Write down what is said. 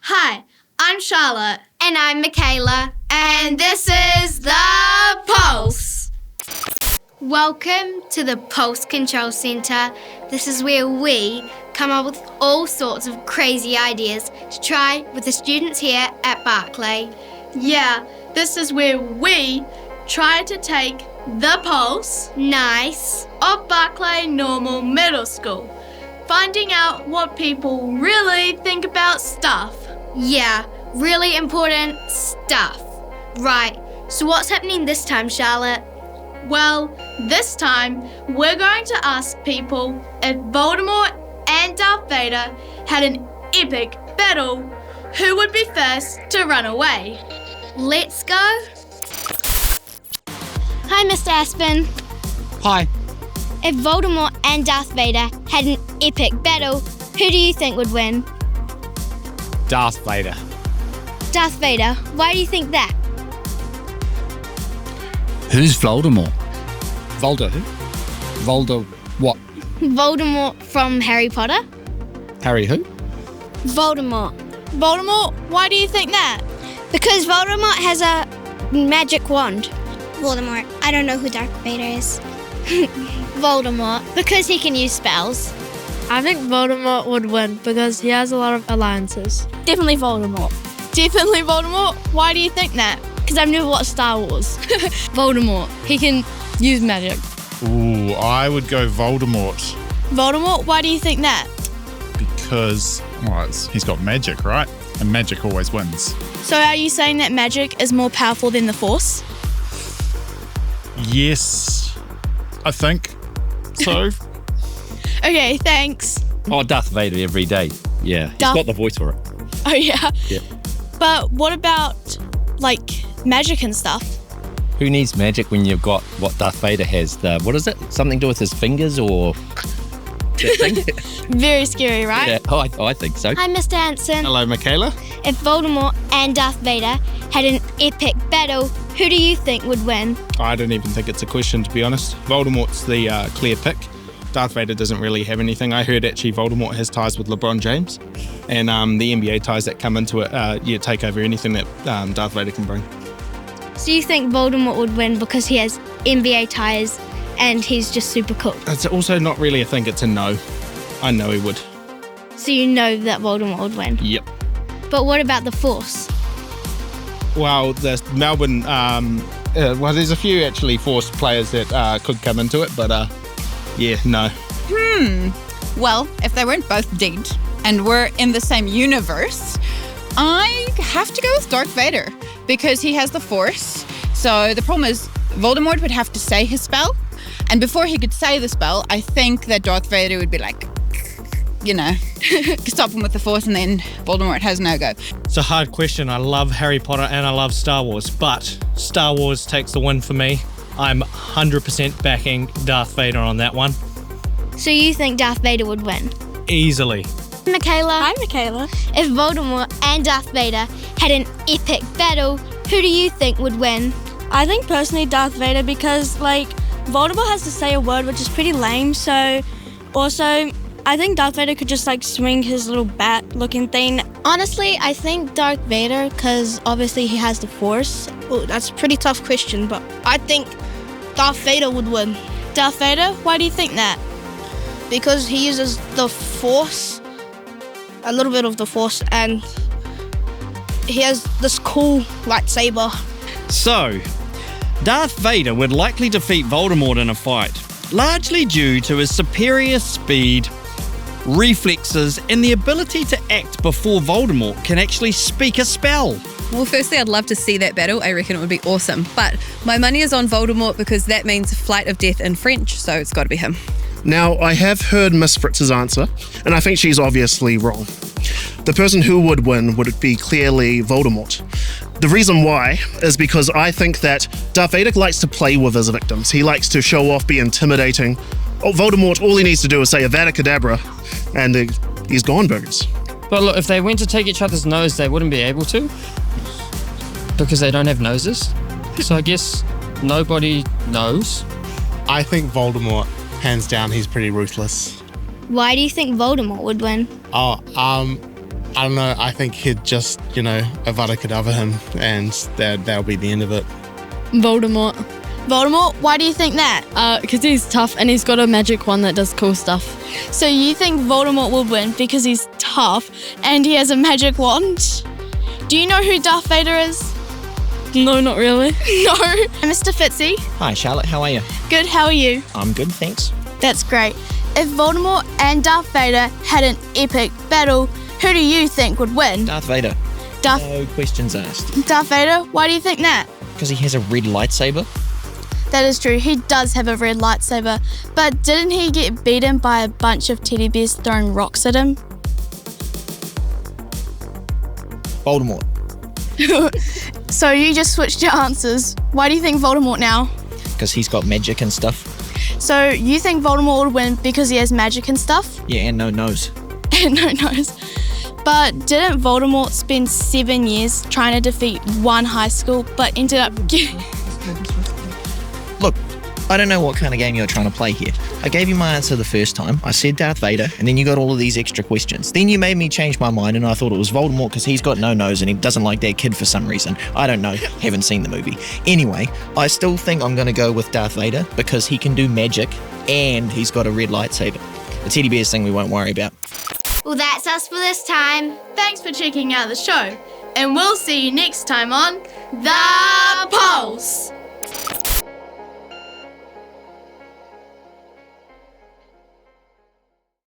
Hi, I'm Charlotte. And I'm Mikayla. And this is The Pulse. Welcome to the Pulse Control Centre. This is where we come up with all sorts of crazy ideas to try with the students here at Berkley. Yeah, this is where we try to take the pulse Nice. of Berkley Normal Middle School, finding out what people really think about stuff. Yeah, really important stuff. Right, so what's happening this time, Charlotte? Well, this time we're going to ask people if Voldemort and Darth Vader had an epic battle, who would be first to run away? Let's go. Hi, Mr. Aspen. Hi. If Voldemort and Darth Vader had an epic battle, who do you think would win? Darth Vader. Darth Vader. Why do you think that? Who's Voldemort? Volder who? Volder what? Voldemort from Harry Potter? Harry who? Voldemort. Voldemort? Why do you think that? Because Voldemort has a magic wand. Voldemort. I don't know who Darth Vader is. Voldemort. Because he can use spells. I think Voldemort would win because he has a lot of alliances. Definitely Voldemort. Definitely Voldemort? Why do you think that? Because I've never watched Star Wars. Voldemort. He can use magic. Ooh, I would go Voldemort Voldemort? Why do you think that? because, he's got magic, right? And magic always wins. So are you saying that magic is more powerful than the Force? Yes, I think so. Okay, thanks. Oh, Darth Vader every day. Yeah, he's Darth- got the voice for it. Oh yeah? Yeah. But what about, magic and stuff? Who needs magic when you've got what Darth Vader has? What is it? Something to do with his fingers or that thing? Very scary, right? Yeah. I think so. Hi, Mr. Hanson. Hello, Mikayla. If Voldemort and Darth Vader had an epic battle, who do you think would win? I don't even think it's a question, to be honest. Voldemort's the clear pick. Darth Vader doesn't really have anything. I heard actually Voldemort has ties with LeBron James, and the NBA ties that come into it, take over anything that Darth Vader can bring. So you think Voldemort would win because he has NBA ties and he's just super cool? It's also not really a thing, it's a no. I know he would. So you know that Voldemort would win. Yep. But what about the Force? Well, the Melbourne, there's a few actually Force players that could come into it, but yeah, no. Well, if they weren't both dead and were in the same universe, I have to go with Darth Vader because he has the Force. So the problem is Voldemort would have to say his spell, and before he could say the spell, I think that Darth Vader would be like, stop him with the Force, and then Voldemort has no go. It's a hard question. I love Harry Potter and I love Star Wars, but Star Wars takes the win for me. I'm 100% backing Darth Vader on that one. So you think Darth Vader would win? Easily. Mikayla. Hi, Mikayla. If Voldemort and Darth Vader had an epic battle, who do you think would win? I think personally Darth Vader because, Voldemort has to say a word which is pretty lame, so also I think Darth Vader could just, swing his little bat-looking thing. Honestly, I think Darth Vader, because obviously he has the Force. Oh, that's a pretty tough question, but I think Darth Vader would win. Darth Vader? Why do you think that? Because he uses the Force, a little bit of the Force, and he has this cool lightsaber. So, Darth Vader would likely defeat Voldemort in a fight, largely due to his superior speed, reflexes, and the ability to act before Voldemort can actually speak a spell. Well, firstly, I'd love to see that battle. I reckon it would be awesome. But my money is on Voldemort because that means flight of death in French, so it's got to be him. Now, I have heard Miss Fritz's answer, and I think she's obviously wrong. The person who would win would be clearly Voldemort. The reason why is because I think that Darth Vader likes to play with his victims. He likes to show off, be intimidating. Voldemort, all he needs to do is say Avada Kedavra, and he's gone burgers. But look, if they went to take each other's nose, they wouldn't be able to because they don't have noses. So I guess nobody knows. I think Voldemort, hands down, he's pretty ruthless. Why do you think Voldemort would win? I don't know. I think he'd just, Avada Kedavra him, and that'll be the end of it. Voldemort. Voldemort, why do you think that? Because he's tough and he's got a magic wand that does cool stuff. So you think Voldemort will win because he's tough and he has a magic wand? Do you know who Darth Vader is? No, not really. No. Mr. Fitzy? Hi, Charlotte. How are you? Good, how are you? I'm good, thanks. That's great. If Voldemort and Darth Vader had an epic battle, who do you think would win? Darth Vader. No questions asked. Darth Vader? Why do you think that? Because he has a red lightsaber. That is true. He does have a red lightsaber. But didn't he get beaten by a bunch of teddy bears throwing rocks at him? Voldemort. So you just switched your answers. Why do you think Voldemort now? Because he's got magic and stuff. So you think Voldemort would win because he has magic and stuff? Yeah, and no nose. And no nose. But didn't Voldemort spend 7 years trying to defeat one high school, but ended up getting... Look, I don't know what kind of game you're trying to play here. I gave you my answer the first time. I said Darth Vader, and then you got all of these extra questions. Then you made me change my mind, and I thought it was Voldemort because he's got no nose and he doesn't like that kid for some reason. I don't know. Haven't seen the movie. Anyway, I still think I'm going to go with Darth Vader because he can do magic and he's got a red lightsaber. The teddy bears thing we won't worry about. Well, that's us for this time. Thanks for checking out the show, and we'll see you next time on The Pulse.